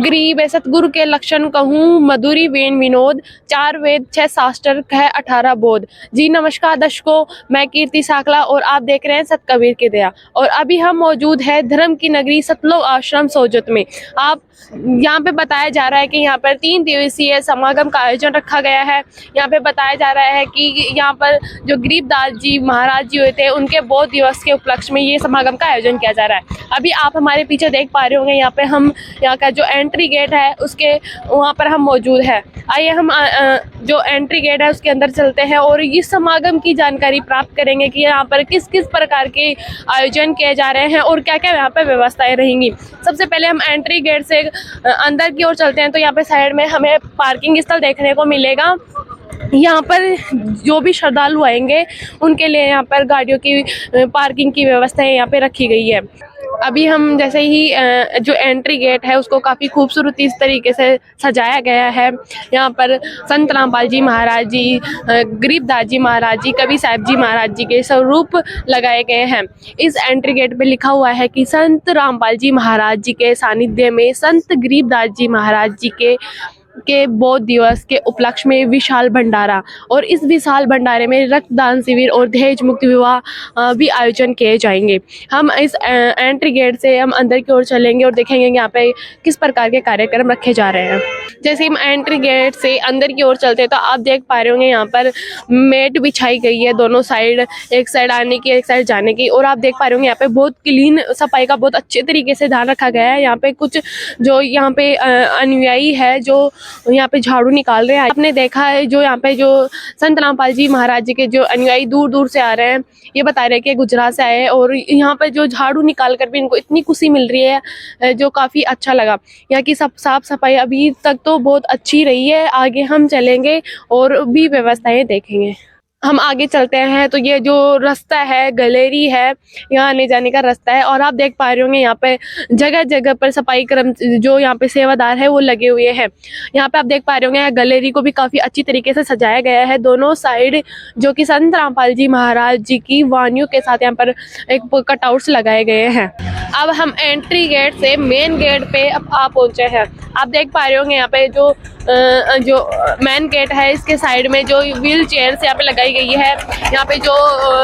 गरीब है सतगुरु के लक्षण कहूँ, मधुरी वेण विनोद, 4 वेद 6 शास्त्र कह 18 बोध। जी नमस्कार दर्शकों, मैं कीर्ति साकला और आप देख रहे हैं सत कबीर की दया। और अभी हम मौजूद है धर्म की नगरी सतलोक आश्रम सोजत में। आप यहाँ पे बताया जा रहा है कि यहाँ पर 3 दिवसीय समागम का आयोजन रखा गया है। यहाँ पे बताया जा रहा है कि यहाँ पर जो गरीबदास जी महाराज जी हुए थे, उनके बोध दिवस के उपलक्ष्य में ये समागम का आयोजन किया जा रहा है। अभी आप हमारे पीछे देख पा रहे होंगे, यहाँ पे हम यहाँ का जो एंट्री गेट है उसके वहाँ पर हम मौजूद है। आइए हम जो एंट्री गेट है उसके अंदर चलते हैं और इस समागम की जानकारी प्राप्त करेंगे कि यहाँ पर किस किस प्रकार के आयोजन किए जा रहे हैं और क्या क्या यहाँ पर व्यवस्थाएं रहेंगी। सबसे पहले हम एंट्री गेट से अंदर की ओर चलते हैं तो यहाँ पे साइड में हमें पार्किंग स्थल देखने को मिलेगा। यहाँ पर जो भी श्रद्धालु आएंगे उनके लिए यहाँ पर गाड़ियों की पार्किंग की व्यवस्था यहाँ पे रखी गई है। अभी हम जैसे ही जो एंट्री गेट है उसको काफ़ी खूबसूरती इस तरीके से सजाया गया है। यहाँ पर संत रामपाल जी महाराज जी, गरीबदास जी महाराज जी, कबीर साहब जी महाराज जी के स्वरूप लगाए गए हैं। इस एंट्री गेट पे लिखा हुआ है कि संत रामपाल जी महाराज जी के सानिध्य में संत गरीबदास जी महाराज जी के बोध दिवस के उपलक्ष्य में विशाल भंडारा, और इस विशाल भंडारे में रक्तदान शिविर और दहेज मुक्त विवाह भी आयोजन किए जाएंगे। हम इस एंट्री गेट से हम अंदर की ओर चलेंगे और देखेंगे यहाँ पे किस प्रकार के कार्यक्रम रखे जा रहे हैं। जैसे हम एंट्री गेट से अंदर की ओर चलते हैं तो आप देख पा रहे होंगे यहाँ पर मेट बिछाई गई है दोनों साइड, एक साइड आने की एक साइड जाने की। और आप देख पा रहे होंगे यहाँ पे बहुत क्लीन सफाई का बहुत अच्छे तरीके से ध्यान रखा गया है। यहाँ पे कुछ जो यहाँ पे अनुयायी है जो यहाँ पे झाड़ू निकाल रहे हैं। आपने देखा है जो यहाँ पे जो संत रामपाल जी महाराज जी के जो अनुयायी दूर दूर से आ रहे हैं, ये बता रहे हैं कि गुजरात से आए हैं और यहाँ पे जो झाड़ू निकाल कर भी इनको इतनी खुशी मिल रही है जो काफ़ी अच्छा लगा। यहाँ की सब साफ सफाई अभी तक तो बहुत अच्छी रही है। आगे हम चलेंगे और भी व्यवस्थाएं देखेंगे। हम आगे चलते हैं तो ये जो रास्ता है, गैलरी है, यहाँ आने जाने का रास्ता है। और आप देख पा रहे होंगे यहाँ पे जगह जगह पर सफाई कर्म जो यहाँ पे सेवादार है वो लगे हुए हैं। यहाँ पे आप देख पा रहे होंगे गैलरी को भी काफ़ी अच्छी तरीके से सजाया गया है। दोनों साइड जो कि संत रामपाल जी महाराज जी की वाणियों के साथ यहाँ पर एक कटआउट्स लगाए गए हैं। अब हम एंट्री गेट से मेन गेट पे अब आ पहुँचे हैं। आप देख पा रहे होंगे यहाँ पे जो मेन गेट है इसके साइड में जो व्हील चेयर यहाँ पे लगाई गई है। यहाँ पे जो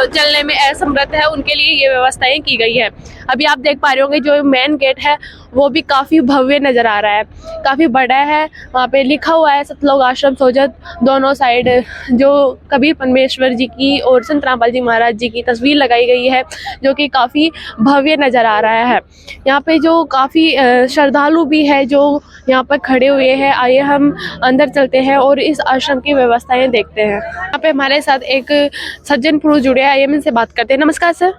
चलने में असमर्थ है उनके लिए ये व्यवस्थाएं की गई है। अभी आप देख पा रहे होंगे जो मेन गेट है वो भी काफ़ी भव्य नज़र आ रहा है, काफ़ी बड़ा है। वहाँ पे लिखा हुआ है सतलोक आश्रम सोजत। दोनों साइड जो कबीर परमेश्वर जी की और संत रामपाल जी महाराज जी की तस्वीर लगाई गई है जो कि काफ़ी भव्य नज़र आ रहा है। यहाँ पे जो काफ़ी श्रद्धालु भी है जो यहाँ पर खड़े हुए हैं। आइए हम अंदर चलते हैं और इस आश्रम की व्यवस्थाएं देखते हैं। यहाँ पे हमारे साथ एक सज्जन पुरुष जुड़े हैं, आइए इनसे बात करते हैं। नमस्कार सर।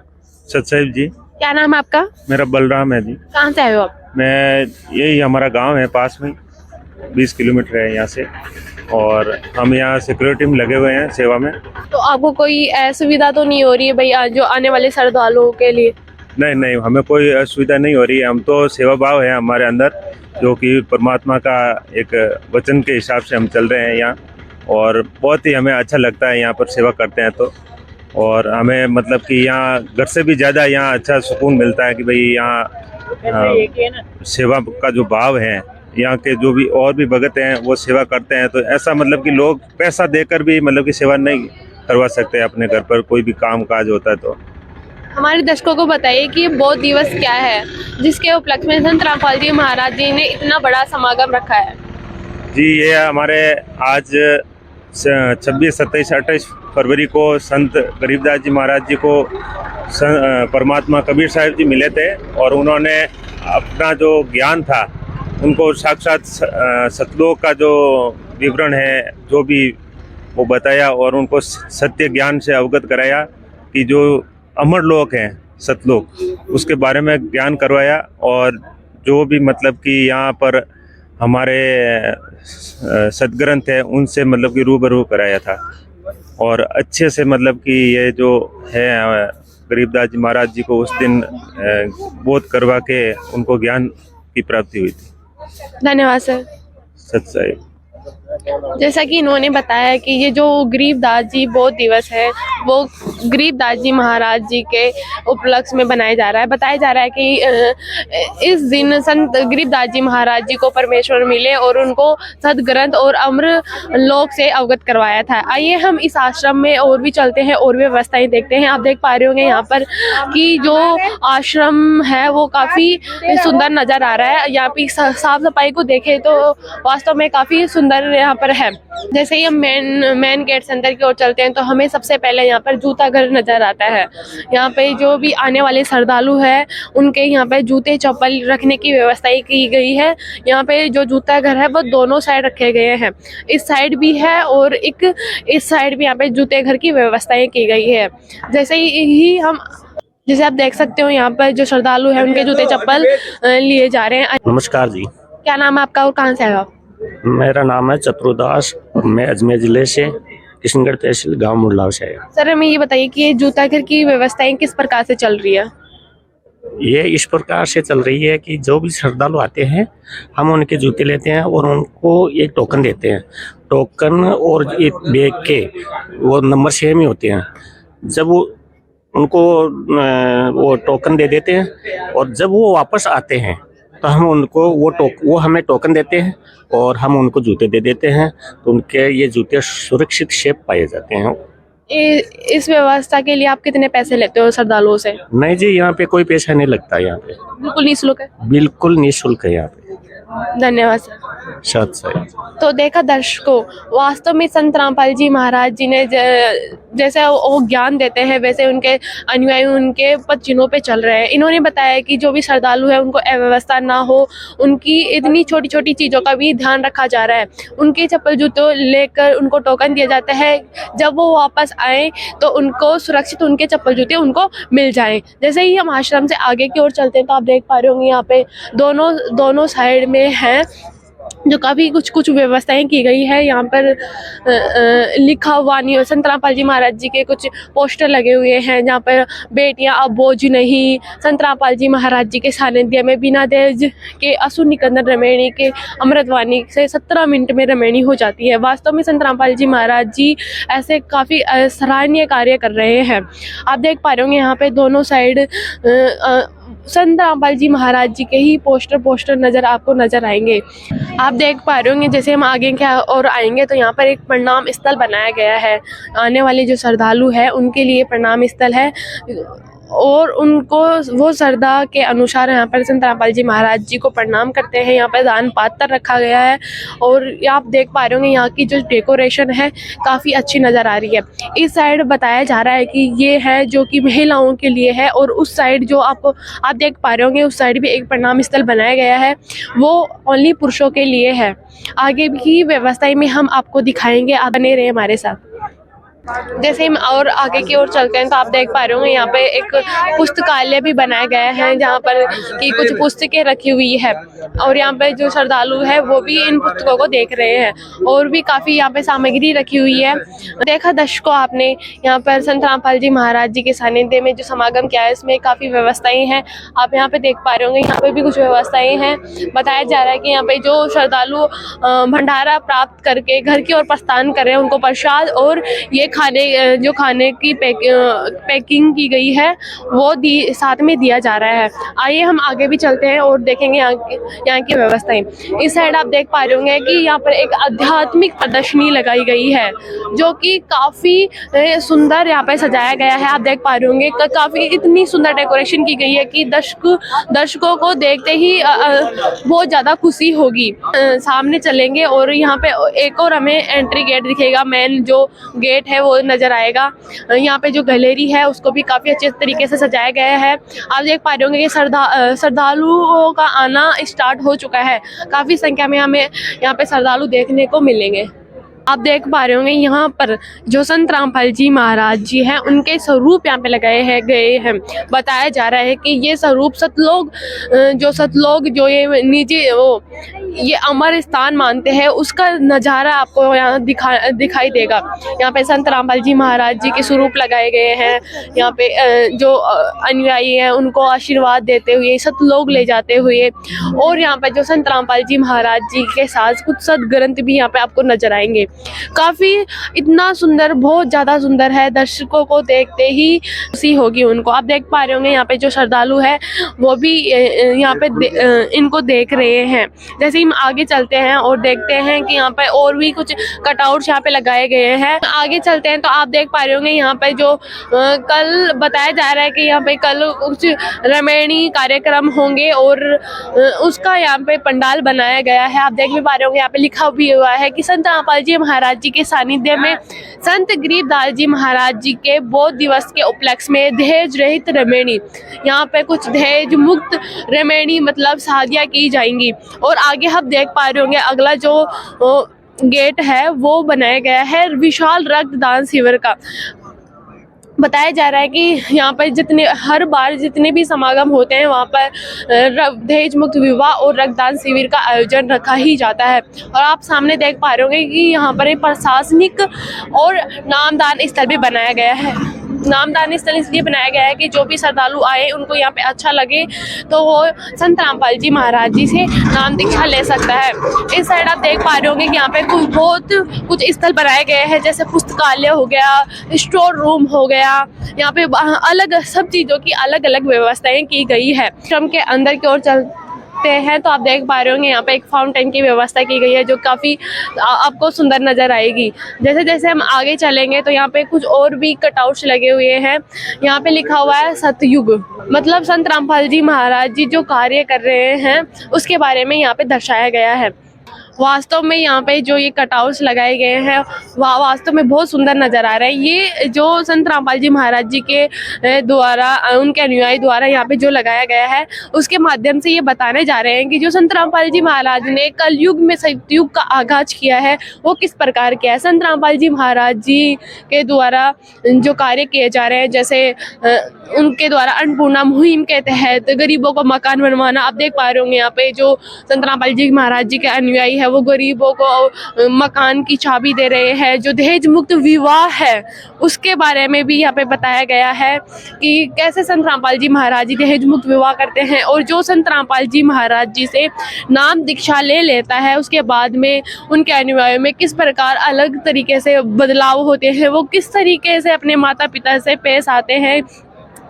सतसाहिब जी। क्या नाम है आपका? मेरा बलराम है जी। कहाँ से आए हो आप? मैं यही हमारा गांव है, पास में 20 किलोमीटर है यहाँ से, और हम यहाँ सिक्योरिटी में लगे हुए हैं सेवा में। तो आपको कोई असुविधा तो नहीं हो रही है भाई जो आने वाले श्रद्धालुओं के लिए? नहीं, हमें कोई असुविधा नहीं हो रही है। हम तो सेवा भाव है हमारे अंदर, जो कि परमात्मा का एक वचन के हिसाब से हम चल रहे हैं यहाँ, और बहुत ही हमें अच्छा लगता है यहाँ पर सेवा करते हैं तो। और हमें मतलब कि यहाँ घर से भी ज़्यादा यहाँ अच्छा सुकून मिलता है कि भाई यहाँ सेवा का जो भाव है, यहाँ के जो भी और भी भगत हैं वो सेवा करते हैं। तो ऐसा मतलब कि लोग पैसा देकर भी मतलब कि सेवा नहीं करवा सकते अपने घर पर कोई भी काम काज होता है। तो हमारे दर्शकों को बताइए कि ये बोध दिवस क्या है जिसके उपलक्ष्य में संत रामपाल जी महाराज जी ने इतना बड़ा समागम रखा है? जी, ये हमारे आज 26, 27, 28 फरवरी को संत गरीबदास जी महाराज जी को परमात्मा कबीर साहब जी मिले थे, और उन्होंने अपना जो ज्ञान था उनको साक्षात सतलोक का जो विवरण है जो भी वो बताया, और उनको सत्य ज्ञान से अवगत कराया कि जो अमर लोक हैं सतलोक उसके बारे में ज्ञान करवाया। और जो भी मतलब कि यहाँ पर हमारे सदग्रंथ है उनसे मतलब कि रूबरू कराया था, और अच्छे से मतलब कि ये जो है गरीबदास जी महाराज जी को उस दिन बोध करवा के उनको ज्ञान की प्राप्ति हुई थी। धन्यवाद सर। सत्साई। जैसा कि इन्होंने बताया कि ये जो गरीबदास जी बौद्ध दिवस है वो गरीबदास जी महाराज जी के उपलक्ष्य में बनाया जा रहा है। बताया जा रहा है कि इस दिन संत गरीबदास जी महाराज जी को परमेश्वर मिले और उनको सदग्रंथ और अम्र लोक से अवगत करवाया था। आइए हम इस आश्रम में और भी चलते हैं और भी व्यवस्थाएं देखते हैं। आप देख पा रहे होंगे यहाँ पर कि जो आश्रम है वो काफ़ी सुंदर नज़र आ रहा है। यहाँ पे साफ सफाई को देखें तो वास्तव में काफ़ी सुंदर यहाँ पर है। जैसे ही हम मेन गेट से अंदर की ओर चलते हैं तो हमें सबसे पहले यहाँ पर जूता घर नज़र आता है। यहाँ पे जो भी आने वाले श्रद्धालु है उनके यहाँ पे जूते चप्पल रखने की व्यवस्था की गई है। यहाँ पे जो जूता घर है वो दोनों साइड रखे गए हैं, इस साइड भी है और एक इस साइड भी यहाँ पे जूते घर की व्यवस्थाएं की गई है। जैसे आप देख सकते हो यहाँ पर जो श्रद्धालु है उनके जूते चप्पल लिए जा रहे हैं। नमस्कार जी, क्या नाम है आपका और कहाँ से आए आप? मेरा नाम है चतुर्दास और मैं अजमेर जिले से किशनगढ़ तहसील गांव मुरलाव से आया। सर हमें ये बताइए कि ये जूता घर की व्यवस्थाएं किस प्रकार से चल रही है? ये इस प्रकार से चल रही है कि जो भी श्रद्धालु आते हैं हम उनके जूते लेते हैं और उनको एक टोकन देते हैं। टोकन और एक बैग के वो नंबर सेम ही होते हैं। जब वो उनको वो टोकन दे देते हैं और जब वो वापस आते हैं तो हम उनको वो हमें टोकन देते हैं और हम उनको जूते दे देते हैं। तो उनके ये जूते सुरक्षित शेप पाए जाते हैं। इस व्यवस्था के लिए आप कितने पैसे लेते हो श्रद्धालुओं से? नहीं जी, यहाँ पे कोई पैसा नहीं लगता। यहाँ पे बिल्कुल निःशुल्क है। बिल्कुल निःशुल्क है यहाँ पे। धन्यवाद सर। सत सही। तो देखा दर्शकों, वास्तव में संत रामपाल जी महाराज जी ने जैसे वो ज्ञान देते हैं वैसे उनके अनुयायी उनके पद चिन्हों पे चल रहे हैं। इन्होंने बताया कि जो भी श्रद्धालु है उनको अव्यवस्था ना हो, उनकी इतनी छोटी छोटी चीज़ों का भी ध्यान रखा जा रहा है। उनके चप्पल जूते लेकर उनको टोकन दिया जाता है, जब वो वापस आए तो उनको सुरक्षित उनके चप्पल जूते उनको मिल जाएं। जैसे ही हम आश्रम से आगे की ओर चलते हैं तो आप देख पा रहे होंगे यहाँ पे दोनों साइड में है जो काफ़ी कुछ व्यवस्थाएं की गई है। यहाँ पर लिखा हुआ नहीं, संत रामपाल जी महाराज जी के कुछ पोस्टर लगे हुए हैं जहाँ पर बेटियाँ अब बोझ नहीं, संत रामपाल जी महाराज जी के सानिध्य में बिना देज के असुर निकंदन रमैनी के अमृतवाणी से 17 मिनट में रमैनी हो जाती है। वास्तव में संत रामपाल जी महाराज जी ऐसे काफ़ी सराहनीय कार्य कर रहे हैं। आप देख पा रहे होंगे यहाँ पे दोनों साइड संत रामपाल जी महाराज जी के ही पोस्टर आपको नजर आएंगे। आप देख पा रहे होंगे जैसे हम आगे क्या और आएंगे तो यहाँ पर एक प्रणाम स्थल बनाया गया है। आने वाले जो श्रद्धालु है उनके लिए प्रणाम स्थल है और उनको वो श्रद्धा के अनुसार यहाँ पर संत रामपाल जी महाराज जी को प्रणाम करते हैं। यहाँ पर दान पात्र रखा गया है और आप देख पा रहे होंगे यहाँ की जो डेकोरेशन है काफ़ी अच्छी नज़र आ रही है। इस साइड बताया जा रहा है कि ये है जो कि महिलाओं के लिए है और उस साइड जो आप देख पा रहे होंगे उस साइड भी एक प्रणाम स्थल बनाया गया है, वो ओनली पुरुषों के लिए है। आगे की व्यवस्था में हम आपको दिखाएंगे, आप बने रहे हमारे साथ। जैसे हम और आगे की ओर चलते हैं तो आप देख पा रहे होंगे यहाँ पे एक पुस्तकालय भी बनाया गया है जहाँ पर कि कुछ पुस्तकें रखी हुई है और यहाँ पे जो श्रद्धालु है वो भी इन पुस्तकों को देख रहे हैं और भी काफ़ी यहाँ पे सामग्री रखी हुई है। देखा दर्शकों, आपने यहाँ पर संत रामपाल जी महाराज जी के सानिध्य में जो समागम किया है इसमें काफ़ी व्यवस्थाएं हैं। आप यहाँ पे देख पा रहे होंगे यहाँ पे भी कुछ व्यवस्थाएं हैं। बताया जा रहा है कि यहाँ पे जो श्रद्धालु भंडारा प्राप्त करके घर की ओर प्रस्थान कर रहे हैं उनको प्रसाद और ये खाने की पैकिंग की गई है वो साथ में दिया जा रहा है। आइए हम आगे भी चलते हैं और देखेंगे यहाँ की व्यवस्थाएं। इस साइड आप देख पा रहे होंगे कि यहाँ पर एक आध्यात्मिक प्रदर्शनी लगाई गई है जो कि काफ़ी सुंदर यहाँ पे सजाया गया है। आप देख पा रहे होंगे काफ़ी इतनी सुंदर डेकोरेशन की गई है कि दर्शकों को देखते ही बहुत ज़्यादा खुशी होगी। सामने चलेंगे और यहाँ पे एक और हमें एंट्री गेट दिखेगा, मेन जो गेट है वो नजर आएगा। यहाँ पे जो गैलरी है उसको भी काफ़ी अच्छे तरीके से सजाया गया है। आप देख पा रहे होंगे कि श्रद्धालुओं का आना स्टार्ट हो चुका है। काफ़ी संख्या में हमें यहाँ पे श्रद्धालु देखने को मिलेंगे। आप देख पा रहे होंगे यहाँ पर जो संत रामपाल जी महाराज जी हैं उनके स्वरूप यहाँ पे लगाए गए हैं। बताया जा रहा है कि ये स्वरूप सतलोक जो ये नीचे वो ये अमर स्थान मानते हैं, उसका नज़ारा आपको यहाँ दिखाई देगा। यहाँ पे संत रामपाल जी महाराज जी के स्वरूप लगाए गए हैं। यहाँ पे जो अनुयायी हैं उनको आशीर्वाद देते हुए सतलोक ले जाते हुए, और यहाँ पे जो संत रामपाल जी महाराज जी के साथ कुछ सदग्रंथ भी यहाँ पे आपको नजर आएंगे। काफ़ी इतना सुंदर, बहुत ज़्यादा सुंदर है, दर्शकों को देखते ही खुशी होगी उनको। आप देख पा रहे होंगे यहाँ पे जो श्रद्धालु है वो भी यहाँ पे इनको देख रहे हैं। जैसे ही हम आगे चलते हैं और देखते हैं कि यहाँ पे और भी कुछ कटआउट्स यहाँ पे लगाए गए हैं। आगे चलते हैं तो आप देख पा रहे होंगे यहाँ पे जो कल बताया जा रहा है कि यहाँ पे कल कुछ रामायणी कार्यक्रम होंगे और उसका यहाँ पे पंडाल बनाया गया है। आप देख भी पा रहे होंगे यहाँ पे लिखा भी हुआ है कि संत रामपाल जी महाराज जी के सानिध्य में संत गरीबदास जी महाराज जी के बौद्ध दिवस के उपलक्ष्य में दहेज रहित रामायणी, यहाँ पे कुछ दहेज मुक्त रामायणी मतलब शादियाँ की जाएंगी। और आगे हम देख पा रहे होंगे अगला जो गेट है वो बनाया गया है विशाल रक्तदान शिविर का। बताया जा रहा है कि यहाँ पर हर बार जितने भी समागम होते हैं वहाँ पर दहेज मुक्त विवाह और रक्तदान शिविर का आयोजन रखा ही जाता है। और आप सामने देख पा रहे होंगे कि यहाँ पर एक प्रशासनिक और नामदान स्थल भी बनाया गया है। नामदान स्थल इसलिए बनाया गया है कि जो भी श्रद्धालु आए उनको यहाँ पे अच्छा लगे तो वो संत रामपाल जी महाराज जी से नाम दीक्षा ले सकता है। इस साइड आप देख पा रहे होंगे कि यहाँ पे कुछ स्थल बनाए गए हैं, जैसे पुस्तकालय हो गया, स्टोर रूम हो गया। यहाँ पे अलग सब चीज़ों की अलग अलग व्यवस्थाएं की गई है। आश्रम के अंदर की ओर चलते हैं तो आप देख पा रहे होंगे यहाँ पे एक फाउंटेन की व्यवस्था की गई है जो काफ़ी आपको सुंदर नज़र आएगी। जैसे जैसे हम आगे चलेंगे तो यहाँ पे कुछ और भी कटआउट्स लगे हुए हैं। यहाँ पे लिखा हुआ है सतयुग, मतलब संत रामपाल जी महाराज जी जो कार्य कर रहे हैं उसके बारे में यहाँ पे दर्शाया गया है। वास्तव में यहाँ पे जो ये कटआउट्स लगाए गए हैं वह वास्तव में बहुत सुंदर नज़र आ रहा है। ये जो संत रामपाल जी महाराज जी के द्वारा, उनके अनुयायी द्वारा यहाँ पे जो लगाया गया है उसके माध्यम से ये बताने जा रहे हैं कि जो संत रामपाल जी महाराज ने कलयुग में सतयुग का आगाज किया है वो किस प्रकार किया है। संत रामपाल जी महाराज जी के द्वारा जो कार्य किए जा रहे हैं, जैसे उनके द्वारा अन्नपूर्णा मुहिम के तहत गरीबों को मकान बनवाना। आप देख पा रहे होंगे यहाँ पे जो संत रामपाल जी महाराज जी के अनुयायी है वो गरीबों को मकान की चाबी दे रहे हैं। जो दहेज मुक्त विवाह है उसके बारे में भी यहाँ पे बताया गया है कि कैसे संत रामपाल जी महाराज जी दहेज मुक्त विवाह करते हैं, और जो संत रामपाल जी महाराज जी से नाम दीक्षा ले लेता है उसके बाद में उनके अनुयायियों में किस प्रकार अलग तरीके से बदलाव होते हैं, वो किस तरीके से अपने माता पिता से पेश आते हैं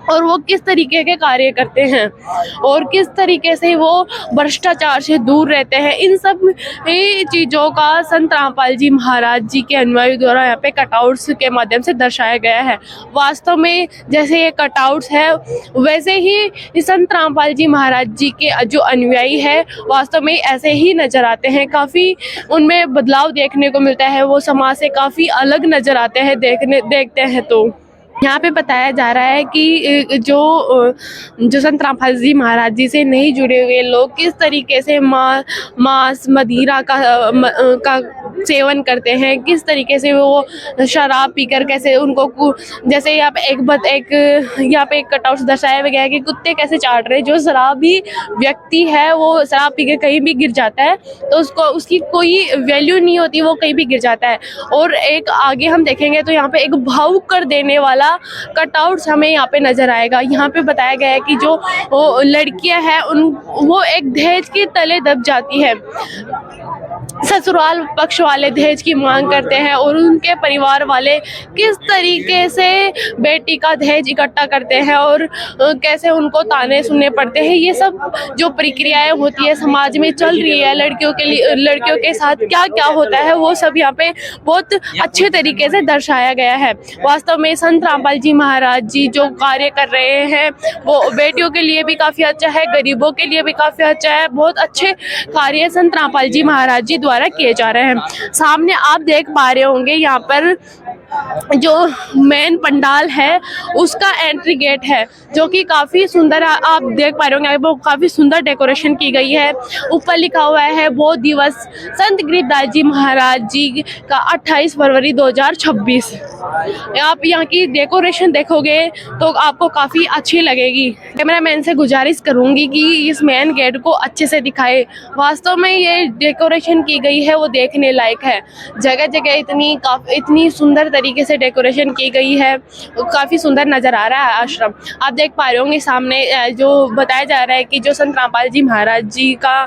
और वो किस तरीके के कार्य करते हैं और किस तरीके से वो भ्रष्टाचार से दूर रहते हैं। इन सब चीज़ों का संत रामपाल जी महाराज जी के अनुयायियों द्वारा यहाँ पे कटआउट्स के माध्यम से दर्शाया गया है। वास्तव में जैसे ये कटआउट्स है वैसे ही संत रामपाल जी महाराज जी के जो अनुयायी है वास्तव में ऐसे ही नज़र आते हैं। काफ़ी उनमें बदलाव देखने को मिलता है, वो समाज से काफ़ी अलग नज़र आते हैं देखते हैं। तो यहाँ पे बताया जा रहा है कि जो संत रामपाल जी महाराज जी से नहीं जुड़े हुए लोग किस तरीके से मांस मदिरा का सेवन करते हैं, किस तरीके से वो शराब पीकर कैसे उनको, जैसे यहाँ पे एक कटआउट दर्शाया गया है कि कुत्ते कैसे चाट रहे हैं। जो शराबी व्यक्ति है वो शराब पीकर कहीं भी गिर जाता है तो उसकी कोई वैल्यू नहीं होती, वो कहीं भी गिर जाता है। और एक आगे हम देखेंगे तो यहाँ पे एक भावुक कर देने वाला कटआउट्स हमें यहाँ पे नजर आएगा। यहाँ पे बताया गया है कि जो लड़कियां हैं वो एक दहेज के तले दब जाती है। ससुराल पक्ष वाले दहेज की मांग करते हैं और उनके परिवार वाले किस तरीके से बेटी का दहेज इकट्ठा करते हैं और कैसे उनको ताने सुनने पड़ते हैं। ये सब जो प्रक्रियाएं होती है समाज में चल रही है, लड़कियों के साथ क्या क्या होता है वो सब यहाँ पे बहुत अच्छे तरीके से दर्शाया गया है। वास्तव में संत रामपाल जी महाराज जी जो कार्य कर रहे हैं वो बेटियों के लिए भी काफ़ी अच्छा है, गरीबों के लिए भी काफ़ी अच्छा है। बहुत अच्छे कार्य संत रामपाल जी महाराज जी द्वारा किए जा रहे हैं। सामने आप देख पा रहे होंगे यहाँ पर जो मेन पंडाल है उसका एंट्री गेट है, जो कि काफ़ी सुंदर आप देख पा रहे होंगे, वो काफ़ी सुंदर डेकोरेशन की गई है। ऊपर लिखा हुआ है बोध दिवस संत गरीबदास जी महाराज जी का 28 फरवरी 2026। आप यहाँ की डेकोरेशन देखोगे तो आपको काफ़ी अच्छी लगेगी। कैमरामैन से गुजारिश करूँगी कि इस मेन गेट को अच्छे से दिखाए। वास्तव में ये डेकोरेशन की गई है वो देखने लायक है। जगह जगह इतनी सुंदर तरीके से डेकोरेशन की गई है, काफ़ी सुंदर नज़र आ रहा है आश्रम। आप देख पा रहे होंगे सामने जो बताया जा रहा है कि जो संत रामपाल जी महाराज जी का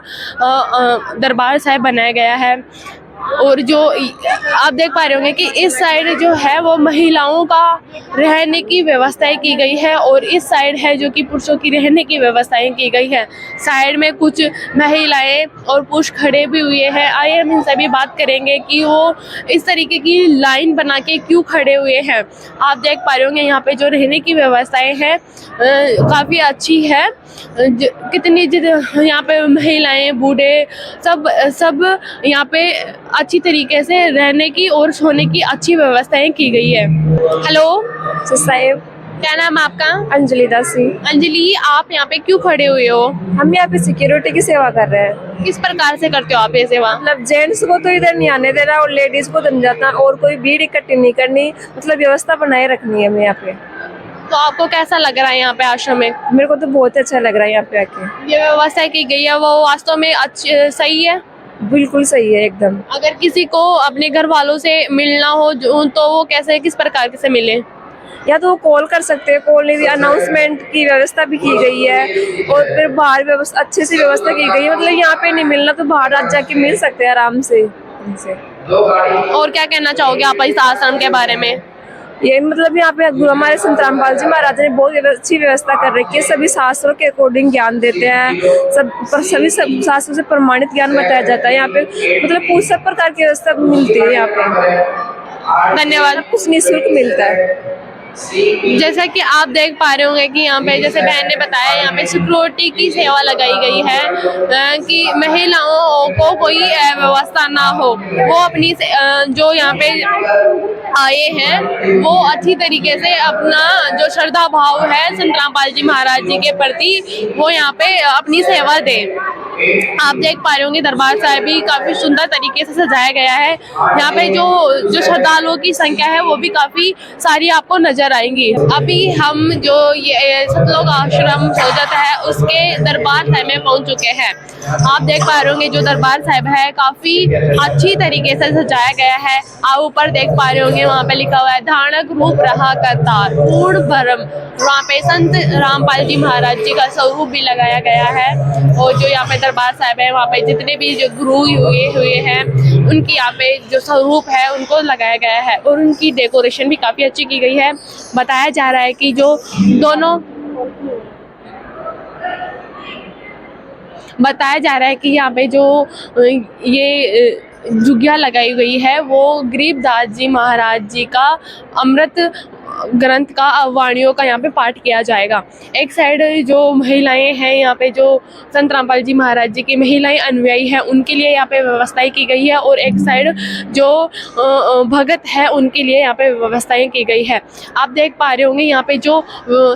दरबार साहिब बनाया गया है, और जो आप देख पा रहे होंगे कि इस साइड जो है वो महिलाओं का रहने की व्यवस्थाएं की गई है, और इस साइड है जो कि पुरुषों की रहने की व्यवस्थाएं की गई है। साइड में कुछ महिलाएं और पुरुष खड़े भी हुए हैं। आइए हम इनसे भी बात करेंगे कि वो इस तरीके की लाइन बना के क्यों खड़े हुए हैं। आप देख पा रहे होंगे यहाँ पे जो रहने की व्यवस्थाएं हैं काफ़ी अच्छी है। कितनी यहाँ पे महिलाएं बूढ़े सब यहाँ पे अच्छी तरीके से रहने की और सोने की अच्छी व्यवस्थाएं की गई है। हेलो साहेब, क्या नाम है आपका? अंजलि दासी। अंजलि, आप यहाँ पे क्यों खड़े हुए हो? हम यहाँ पे सिक्योरिटी की सेवा कर रहे हैं। किस प्रकार से करते हो आप ये सेवा? मतलब जेंट्स को तो इधर नहीं आने देना और लेडीज को तो नहीं जाता, और कोई भीड़ इकट्ठी नहीं करनी, मतलब व्यवस्था बनाए रखनी है हमें यहाँ पे। तो आपको कैसा लग रहा है यहाँ पे आश्रम में? मेरे को तो बहुत अच्छा लग रहा है यहाँ पे आके। ये व्यवस्था की गई है वो वास्तव में अच्छी सही है? बिल्कुल सही है एकदम। अगर किसी को अपने घर वालों से मिलना हो तो वो कैसे किस प्रकार से मिले? या तो वो कॉल कर सकते हैं, कॉल नहीं भी, अनाउंसमेंट की व्यवस्था भी की गई है, और फिर बाहर व्यवस्था अच्छे से व्यवस्था की गई है। मतलब यहाँ पे नहीं मिलना तो बाहर आज जाके मिल सकते हैं आराम से इनसे। और क्या कहना चाहोगे आप इस आश्रम के बारे में? ये मतलब यहाँ पे हमारे संत रामपाल जी महाराज ने बहुत अच्छी व्यवस्था कर रखी है। सभी शास्त्रों के अकॉर्डिंग ज्ञान देते हैं, सभी शास्त्रों से प्रमाणित ज्ञान बताया जाता है यहाँ पे। मतलब सब प्रकार की व्यवस्था मिलती है यहाँ पे। धन्यवाद। कुछ निःशुल्क मिलता है। जैसा कि आप देख पा रहे होंगे कि यहाँ पे जैसे बहन ने बताया, यहाँ पे सिक्योरिटी की सेवा लगाई गई है कि महिलाओं को कोई व्यवस्था ना हो, वो अपनी जो यहाँ पे आए हैं वो अच्छी तरीके से अपना जो श्रद्धा भाव है संत रामपाल जी महाराज जी के प्रति वो यहाँ पे अपनी सेवा दे। आप देख पा रहे होंगे दरबार साहिब भी काफी सुंदर तरीके से सजाया गया है। यहाँ पे जो श्रद्धालुओं की संख्या है वो भी काफी सारी आपको नजर आएंगी। अभी हम जो ये सतलोक आश्रम सोजत है उसके दरबार साहिब में पहुंच चुके हैं। आप देख पा रहे होंगे जो दरबार साहिब है काफी अच्छी तरीके से सजाया गया है। आप ऊपर देख पा रहे होंगे वहाँ पे लिखा हुआ है धारणक रूप रहा करतार पूर्ण भरम। वहाँ पे संत रामपाल जी महाराज जी का स्वरूप भी लगाया गया है, और जो यहाँ पे दरबार साहिब है वहाँ पे जितने भी जो गुरु हुए हैं उनकी यहाँ पे जो स्वरूप है उनको लगाया गया है, और उनकी डेकोरेशन भी काफ़ी अच्छी की गई है। बताया जा रहा है कि जो दोनों बताया जा रहा है कि यहाँ पे जो ये जुगिया लगाई गई है वो गरीबदास जी महाराज जी का अमृत ग्रंथ का वाणियों का यहाँ पे पाठ किया जाएगा। एक साइड जो महिलाएं हैं यहाँ पे जो संत रामपाल जी महाराज जी की महिलाएं अनुयायी हैं उनके लिए यहाँ पे व्यवस्थाएं की गई है, और एक साइड जो भगत है उनके लिए यहाँ पे व्यवस्थाएं की गई है। आप देख पा रहे होंगे यहाँ पे जो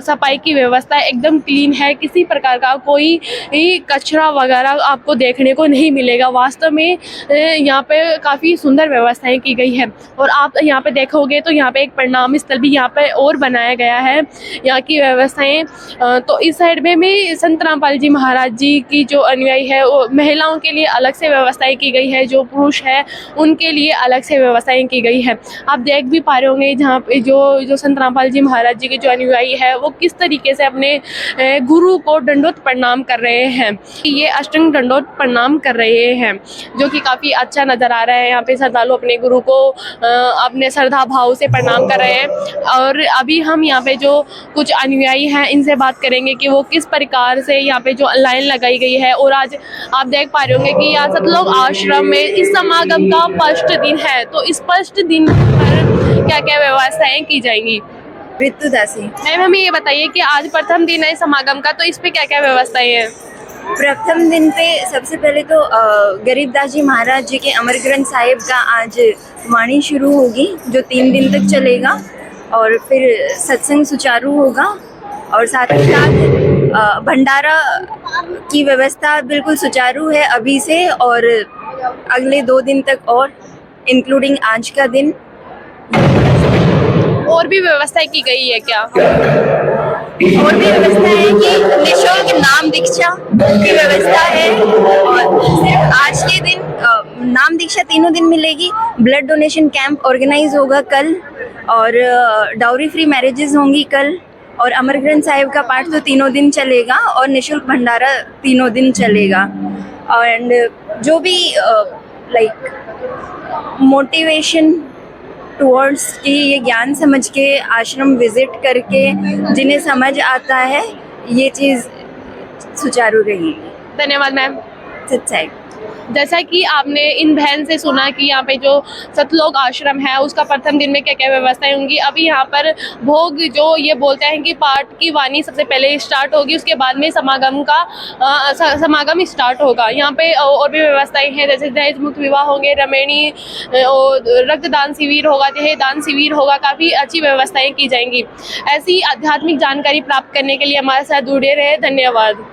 सफाई की व्यवस्था एकदम क्लीन है, किसी प्रकार का कोई कचरा वगैरह आपको देखने को नहीं मिलेगा। वास्तव में यहाँ पे काफ़ी सुंदर व्यवस्थाएं की गई है, और आप यहाँ पे देखोगे तो यहाँ पे एक प्रणाम स्थल भी यहाँ पे और बनाया गया है। यहाँ की व्यवस्थाएं तो इस साइड में भी संत रामपाल जी महाराज जी की जो अनुयायी है वो महिलाओं के लिए अलग से व्यवस्थाएं की गई है, जो पुरुष है उनके लिए अलग से व्यवस्थाएं की गई है। आप देख भी पा रहे होंगे जहाँ पे जो संत रामपाल जी महाराज जी के जो अनुयायी है वो किस तरीके से अपने गुरु को दंडोत प्रणाम कर रहे हैं। ये अष्टांग दंडोत प्रणाम कर रहे हैं, जो कि काफ़ी अच्छा नज़र आ रहा है। यहाँ पे श्रद्धालु अपने गुरु को अपने श्रद्धा भाव से प्रणाम कर रहे हैं। और अभी हम यहाँ पे जो कुछ अनुयायी हैं इनसे बात करेंगे कि वो किस प्रकार से यहाँ पे जो लाइन लगाई गई है। और आज आप देख पा रहे होंगे कि यहाँ सतलोक आश्रम में इस समागम का फर्स्ट दिन है, तो इस फर्स्ट दिन पर क्या क्या व्यवस्थाएं की जाएंगी? ऋतु दासी। मैम हमें ये बताइए कि आज प्रथम दिन है समागम का, तो इस पे क्या क्या व्यवस्थाएं हैं? प्रथम दिन पे सबसे पहले तो गरीबदास जी महाराज जी के अमर ग्रंथ साहिब का आज वाणी शुरू होगी जो 3 दिन तक चलेगा और फिर सत्संग सुचारू होगा और साथ ही साथ भंडारा की व्यवस्था बिल्कुल सुचारू है अभी से और अगले 2 दिन तक और इंक्लूडिंग आज का दिन। और भी व्यवस्थाएं की गई है क्या? और भी व्यवस्था है कि निःशुल्क नाम दीक्षा की व्यवस्था है और सिर्फ आज के दिन नाम दीक्षा 3 दिन मिलेगी। ब्लड डोनेशन कैंप ऑर्गेनाइज होगा कल और डाउरी फ्री मैरिजेस होंगी कल और अमर ग्रंथ साहिब का पाठ तो 3 दिन चलेगा और निःशुल्क भंडारा 3 दिन चलेगा। एंड जो भी लाइक मोटिवेशन टुवर्ड्स कि ये ज्ञान समझ के आश्रम विजिट करके जिन्हें समझ आता है ये चीज़ सुचारू रहेगी। धन्यवाद मैम। सच्चाई जैसा कि आपने इन बहन से सुना कि यहाँ पे जो सतलोक आश्रम है उसका प्रथम दिन में क्या क्या व्यवस्थाएं होंगी। अभी यहाँ पर भोग जो ये बोलते हैं कि पाठ की वाणी सबसे पहले स्टार्ट होगी, उसके बाद में समागम स्टार्ट होगा। यहाँ पे और भी व्यवस्थाएं हैं जैसे दहेज मुक्त विवाह होंगे, रमेणी रक्तदान शिविर होगा, देह दान शिविर होगा। काफ़ी अच्छी व्यवस्थाएँ की जाएंगी। ऐसी आध्यात्मिक जानकारी प्राप्त करने के लिए हमारे साथ जुड़े रहे। धन्यवाद।